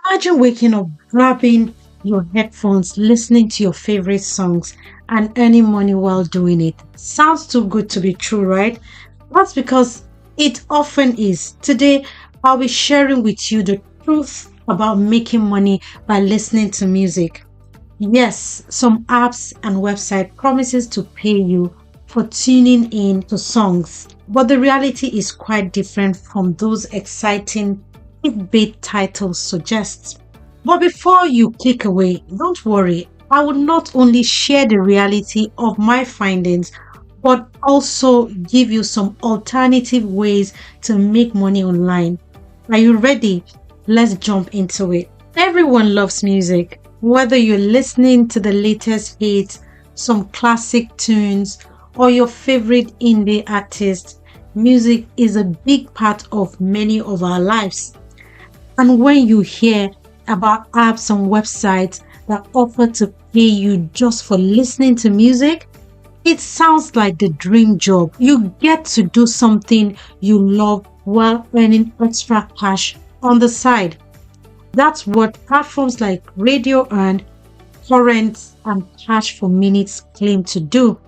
Imagine waking up, grabbing your headphones, listening to your favorite songs, and earning money while doing it. Sounds too good to be true, right? That's because it often is. Today, I'll be sharing with you the truth about making money by listening to music. Yes, some apps and website promises to pay you for tuning in to songs, but the reality is quite different from those exciting clickbait titles suggest. But before you click away, don't worry. I will not only share the reality of my findings, but also give you some alternative ways to make money online. Are you ready? Let's jump into it. Everyone loves music, whether you're listening to the latest hits, some classic tunes, or your favorite indie artist. Music is a big part of many of our lives. And when you hear about apps and websites that offer to pay you just for listening to music, it sounds like the dream job. You get to do something you love while earning extra cash on the side. That's what platforms like Radio Earn, Current, and Cash for Minutes claim to do.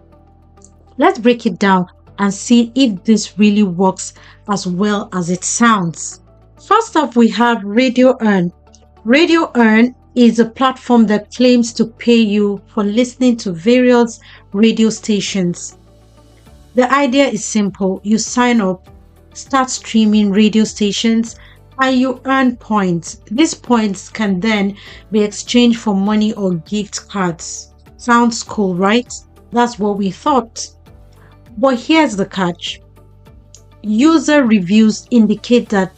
Let's break it down and see if this really works as well as it sounds. First up, we have Radio Earn. Radio Earn is a platform that claims to pay you for listening to various radio stations. The idea is simple. You sign up, start streaming radio stations, and you earn points. These points can then be exchanged for money or gift cards. Sounds cool, right? That's what we thought. But here's the catch. User reviews indicate that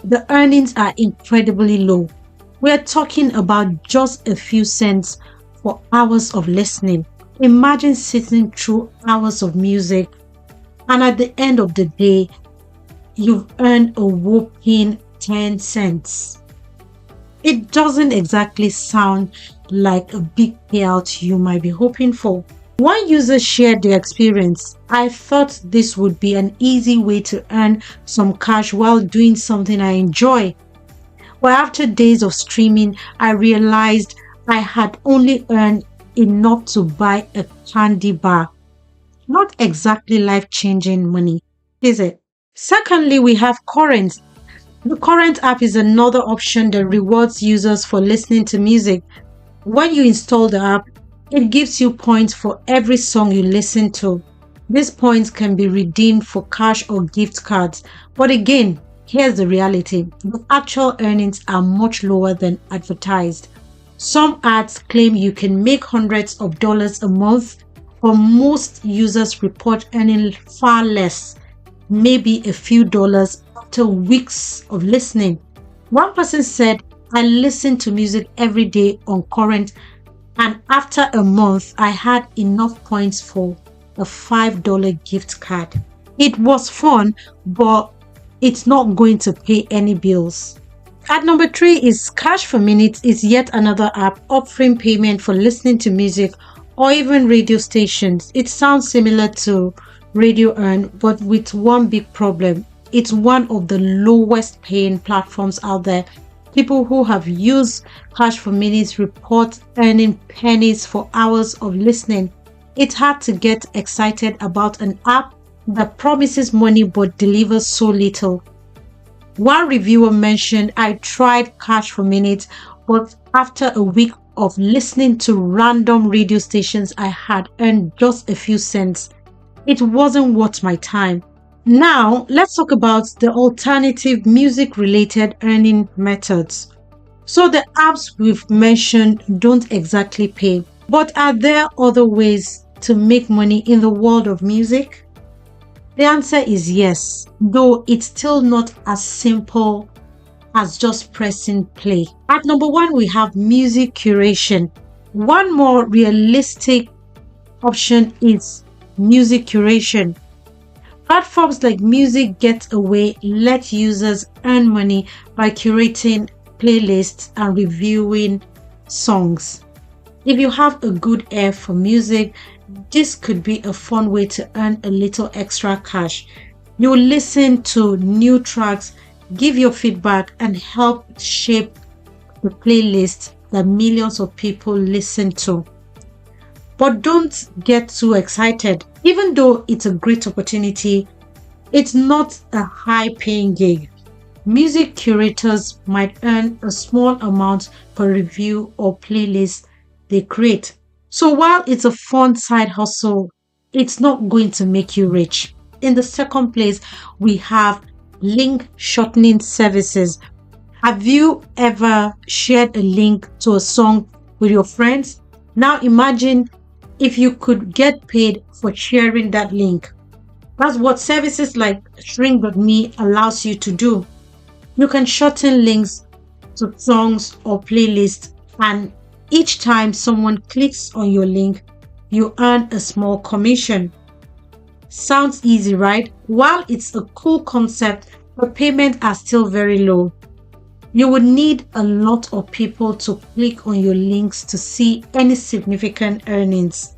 the earnings are incredibly low. We're talking about just a few cents for hours of listening. Imagine sitting through hours of music, and at the end of the day, you've earned a whopping 10 cents. It doesn't exactly sound like a big payout you might be hoping for. One user shared their experience. I thought this would be an easy way to earn some cash while doing something I enjoy. But after days of streaming, I realized I had only earned enough to buy a candy bar. Not exactly life-changing money, is it? Secondly, we have Current. The Current app is another option that rewards users for listening to music. When you install the app, it gives you points for every song you listen to. These points can be redeemed for cash or gift cards. But again, here's the reality. The actual earnings are much lower than advertised. Some ads claim you can make hundreds of dollars a month, but most users report earning far less, maybe a few dollars after weeks of listening. One person said, I listen to music every day on Current, and after a month, I had enough points for a $5 gift card. It was fun, but it's not going to pay any bills. At number 3 is Cash for Minutes is yet another app offering payment for listening to music or even radio stations. It sounds similar to Radio Earn, but with one big problem. It's one of the lowest paying platforms out there. People who have used Cash for Minutes report earning pennies for hours of listening. It's hard to get excited about an app that promises money but delivers so little. One reviewer mentioned, I tried Cash for Minutes, but after a week of listening to random radio stations, I had earned just a few cents. It wasn't worth my time. Now, let's talk about the alternative music-related earning methods. So the apps we've mentioned don't exactly pay, but are there other ways to make money in the world of music? The answer is yes, though it's still not as simple as just pressing play. At number 1, we have music curation. One more realistic option is music curation. Platforms like Music Getaway let users earn money by curating playlists and reviewing songs. If you have a good ear for music, this could be a fun way to earn a little extra cash. You listen to new tracks, give your feedback, and help shape the playlist that millions of people listen to. But don't get too excited. Even though it's a great opportunity, it's not a high paying gig. Music curators might earn a small amount per review or playlist they create. So while it's a fun side hustle, it's not going to make you rich. In the second place, we have link shortening services. Have you ever shared a link to a song with your friends? Now imagine if you could get paid for sharing that link. That's what services like shrink.me allows you to do. You can shorten links to songs or playlists, and each time someone clicks on your link, you earn a small commission. Sounds easy, right? While it's a cool concept, the payments are still very low. You would need a lot of people to click on your links to see any significant earnings.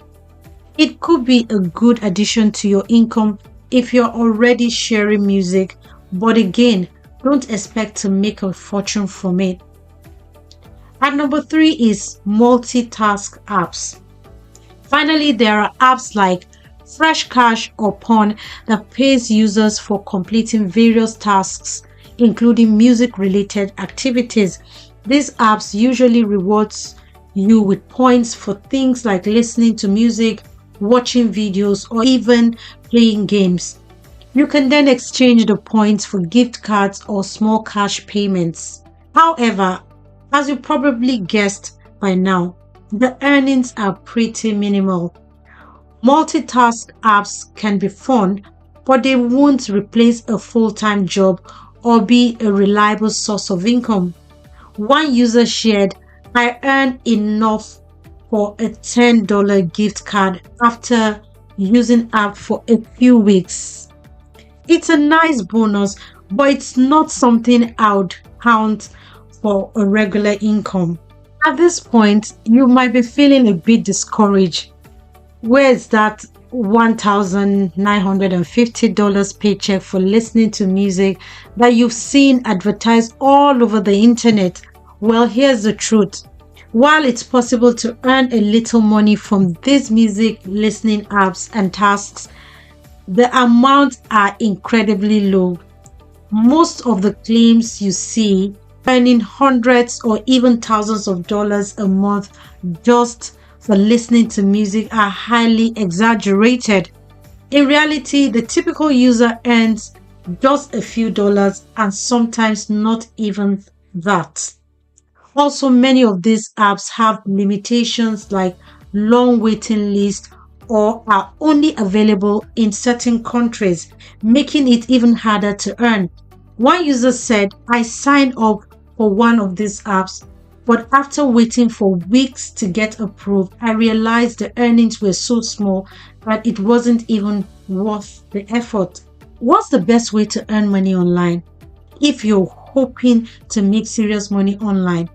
It could be a good addition to your income if you're already sharing music, but again, don't expect to make a fortune from it. At number 3 is multitask apps. Finally, there are apps like Fresh Cash or Pon that pays users for completing various tasks, including music-related activities. These apps usually rewards you with points for things like listening to music, watching videos, or even playing games. You can then exchange the points for gift cards or small cash payments. However, as you probably guessed by now, the earnings are pretty minimal. Multitask apps can be fun, but they won't replace a full-time job or be a reliable source of income. One user shared, "I earned enough for a $10 gift card after using app for a few weeks." It's a nice bonus, but it's not something I would count for a regular income. At this point, you might be feeling a bit discouraged. Where's that $1,950 paycheck for listening to music that you've seen advertised all over the internet? Well, here's the truth. While it's possible to earn a little money from these music listening apps and tasks, the amounts are incredibly low. Most of the claims you see earning hundreds or even thousands of dollars a month just for listening to music are highly exaggerated. In reality, the typical user earns just a few dollars and sometimes not even that. Also, many of these apps have limitations like long waiting lists or are only available in certain countries, making it even harder to earn. One user said, "I signed up for one of these apps, but after waiting for weeks to get approved, I realized the earnings were so small that it wasn't even worth the effort." What's the best way to earn money online? If you're hoping to make serious money online,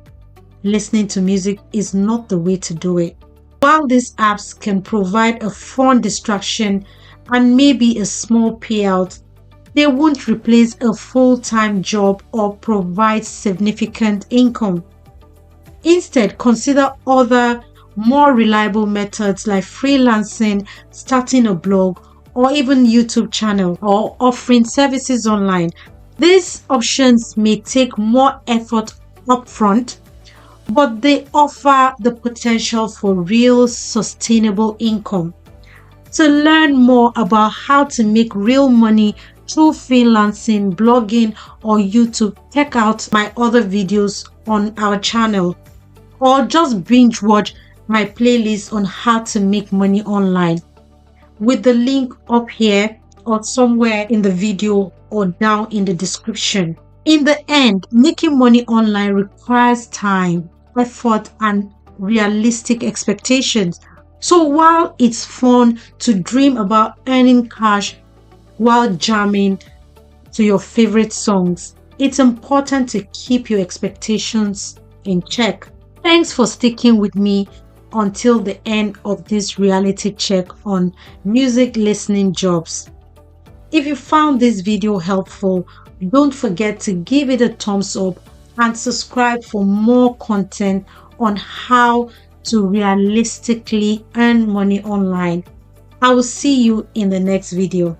listening to music is not the way to do it. While these apps can provide a fun distraction and maybe a small payout, they won't replace a full-time job or provide significant income. Instead, consider other more reliable methods like freelancing, starting a blog, or even YouTube channel, or offering services online. These options may take more effort upfront, but they offer the potential for real sustainable income. To learn more about how to make real money through freelancing, blogging, or YouTube, check out my other videos on our channel, or just binge watch my playlist on how to make money online with the link up here or somewhere in the video or down in the description. In the end, making money online requires time, effort, and realistic expectations. So while it's fun to dream about earning cash while jamming to your favorite songs, it's important to keep your expectations in check. Thanks for sticking with me until the end of this reality check on music listening jobs. If you found this video helpful, don't forget to give it a thumbs up and subscribe for more content on how to realistically earn money online. I will see you in the next video.